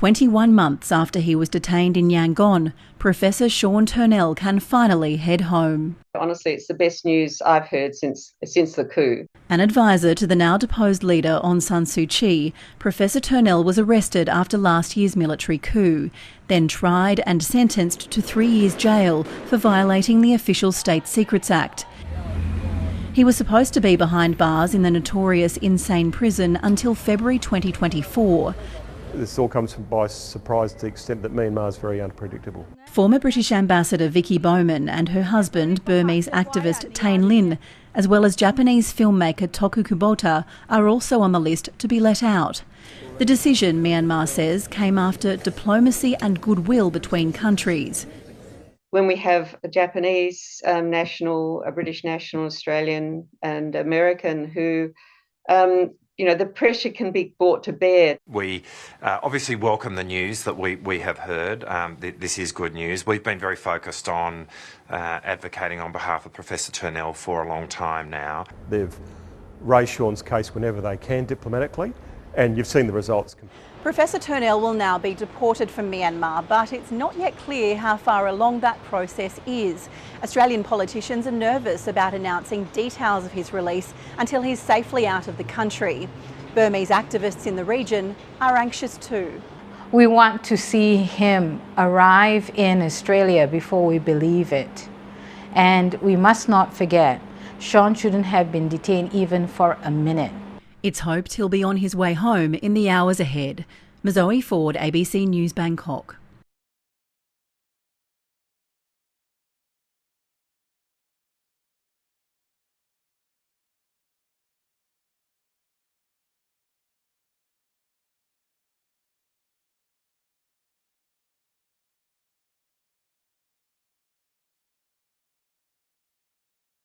21 months after he was detained in Yangon, Professor Sean Turnell can finally head home. Honestly, it's the best news I've heard since the coup. An advisor to the now deposed leader Aung San Suu Kyi, Professor Turnell was arrested after last year's military coup, then tried and sentenced to 3 years jail for violating the Official State Secrets Act. He was supposed to be behind bars in the notorious insane prison until February 2024. This all comes by surprise to the extent that Myanmar is very unpredictable. Former British Ambassador Vicky Bowman and her husband, Burmese activist Tain Lin, as well as Japanese filmmaker Toku Kubota, are also on the list to be let out. The decision, Myanmar says, came after diplomacy and goodwill between countries. When we have a Japanese national, a British national, Australian and American who the pressure can be brought to bear. We obviously welcome the news that we have heard. This is good news. We've been very focused on advocating on behalf of Professor Turnell for a long time now. They've raised Sean's case whenever they can diplomatically, and you've seen the results. Professor Turnell will now be deported from Myanmar, but it's not yet clear how far along that process is. Australian politicians are nervous about announcing details of his release until he's safely out of the country. Burmese activists in the region are anxious too. We want to see him arrive in Australia before we believe it. And we must not forget, Sean shouldn't have been detained even for a minute. It's hoped he'll be on his way home in the hours ahead. Mazoe Ford, ABC News, Bangkok.